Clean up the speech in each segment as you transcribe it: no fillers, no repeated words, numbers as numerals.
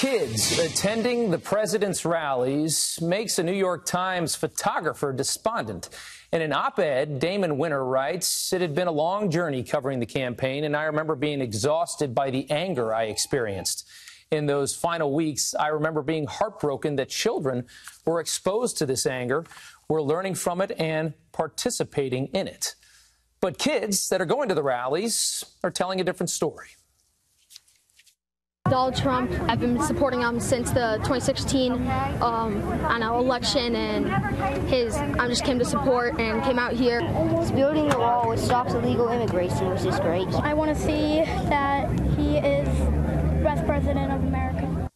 Kids attending the president's rallies makes a New York Times photographer despondent. In an op-ed, Damon Winter writes, "It had been a long journey covering the campaign, and I remember being exhausted by the anger I experienced. In those final weeks, I remember being heartbroken that children were exposed to this anger, were learning from it and participating in it." But kids that are going to the rallies are telling a different story. Donald Trump, I've been supporting him since the 2016 election, and I just came to support and came out here. He's building the wall which stops illegal immigration, which is great. I want to see that he is best president of America.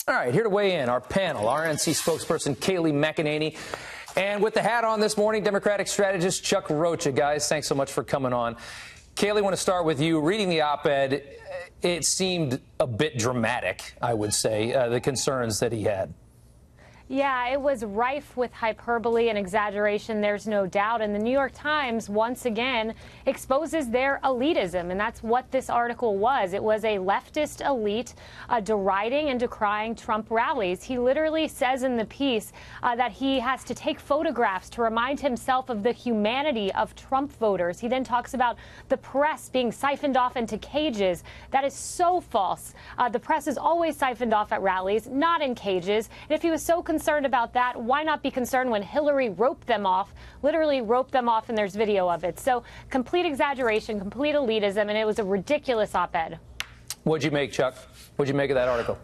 All right, here to weigh in, our panel, RNC spokesperson Kayleigh McEnany, and with the hat on this morning, Democratic strategist Chuck Rocha. Guys, thanks so much for coming on. Kayleigh, I want to start with you. Reading the op-ed, it seemed a bit dramatic, I would say, the concerns that he had. Yeah, it was rife with hyperbole and exaggeration, there's no doubt. And the New York Times, once again, exposes their elitism. And that's what this article was. It was a leftist elite deriding and decrying Trump rallies. He literally says in the piece that he has to take photographs to remind himself of the humanity of Trump voters. He then talks about the press being siphoned off into cages. That is so false. The press is always siphoned off at rallies, not in cages. And if he was so concerned about that, why not be concerned when Hillary roped them off, literally roped them off, and there's video of it. So complete exaggeration, complete elitism, and it was a ridiculous op-ed. What'd you make, Chuck? What'd you make of that article?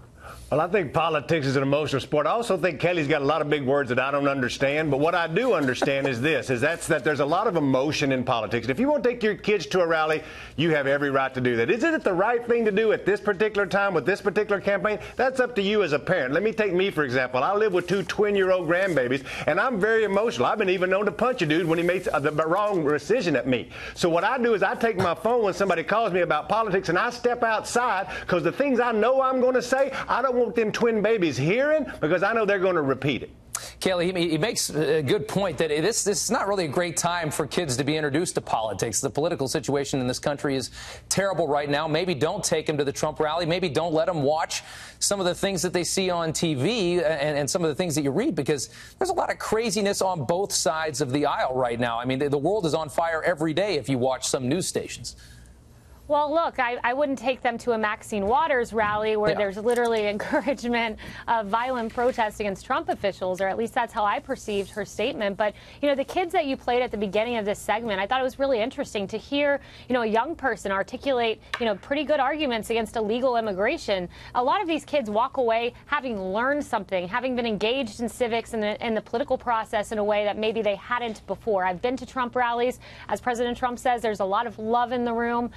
Well, I think politics is an emotional sport. I also think Kelly's got a lot of big words that I don't understand. But what I do understand is this, that there's a lot of emotion in politics. If you want to take your kids to a rally, you have every right to do that. Isn't it the right thing to do at this particular time with this particular campaign? That's up to you as a parent. Let me take me, for example. I live with two 20-year-old grandbabies, and I'm very emotional. I've been even known to punch a dude when he makes the wrong decision at me. So what I do is I take my phone when somebody calls me about politics, and I step outside because the things I know I'm going to say, I don't want them twin babies hearing because I know they're going to repeat it. Kayleigh, he makes a good point that this is not really a great time for kids to be introduced to politics. The political situation in this country is terrible right now. Maybe don't take them to the Trump rally. Maybe don't let them watch some of the things that they see on TV and some of the things that you read, because there's a lot of craziness on both sides of the aisle right now. I mean, the world is on fire every day if you watch some news stations. Well, look, I wouldn't take them to a Maxine Waters rally where there's literally encouragement of violent protest against Trump officials, or at least that's how I perceived her statement. But, you know, the kids that you played at the beginning of this segment, I thought it was really interesting to hear, you know, a young person articulate, you know, pretty good arguments against illegal immigration. A lot of these kids walk away having learned something, having been engaged in civics and the political process in a way that maybe they hadn't before. I've been to Trump rallies. As President Trump says, there's a lot of love in the room.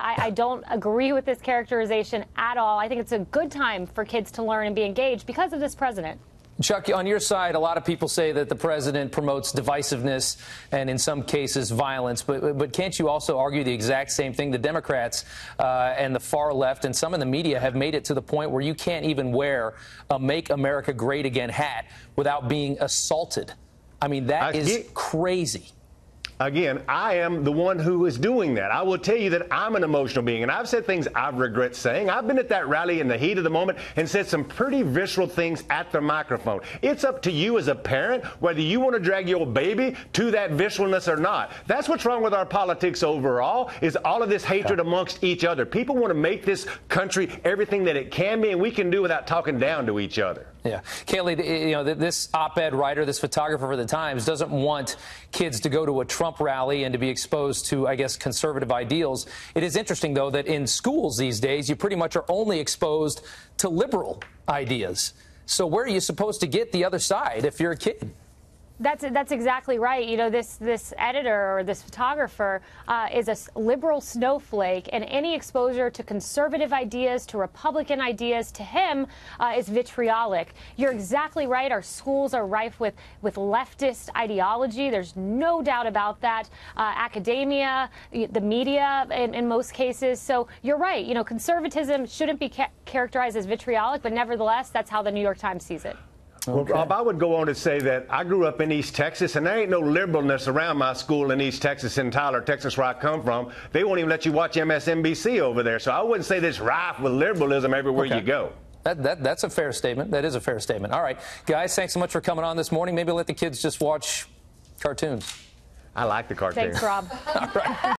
I don't agree with this characterization at all. I think it's a good time for kids to learn and be engaged because of this president. Chuck, on your side, a lot of people say that the president promotes divisiveness and in some cases violence. But can't you also argue the exact same thing? The Democrats and the far left and some in the media have made it to the point where you can't even wear a Make America Great Again hat without being assaulted. I mean, that is crazy. Again, I am the one who is doing that. I will tell you that I'm an emotional being, and I've said things I regret saying. I've been at that rally in the heat of the moment and said some pretty visceral things at the microphone. It's up to you as a parent whether you want to drag your baby to that visceralness or not. That's what's wrong with our politics overall, is all of this hatred amongst each other. People want to make this country everything that it can be, and we can do without talking down to each other. Yeah. Kayleigh, you know, this op-ed writer, this photographer for the Times, doesn't want kids to go to a Trump rally and to be exposed to, I guess, conservative ideals. It is interesting, though, that in schools these days, you pretty much are only exposed to liberal ideas. So where are you supposed to get the other side if you're a kid? That's exactly right. You know, this editor or this photographer is a liberal snowflake, and any exposure to conservative ideas, to Republican ideas, to him is vitriolic. You're exactly right. Our schools are rife with leftist ideology. There's no doubt about that. Academia, the media, in most cases. So you're right. You know, conservatism shouldn't be characterized as vitriolic, but nevertheless, that's how the New York Times sees it. Well, Rob, I would go on to say that I grew up in East Texas, and there ain't no liberalness around my school in East Texas, in Tyler, Texas, where I come from. They won't even let you watch MSNBC over there. So I wouldn't say this rife with liberalism everywhere you go. That's a fair statement. That is a fair statement. All right, guys, thanks so much for coming on this morning. Maybe let the kids just watch cartoons. I like the cartoons. Thanks, Rob. All right.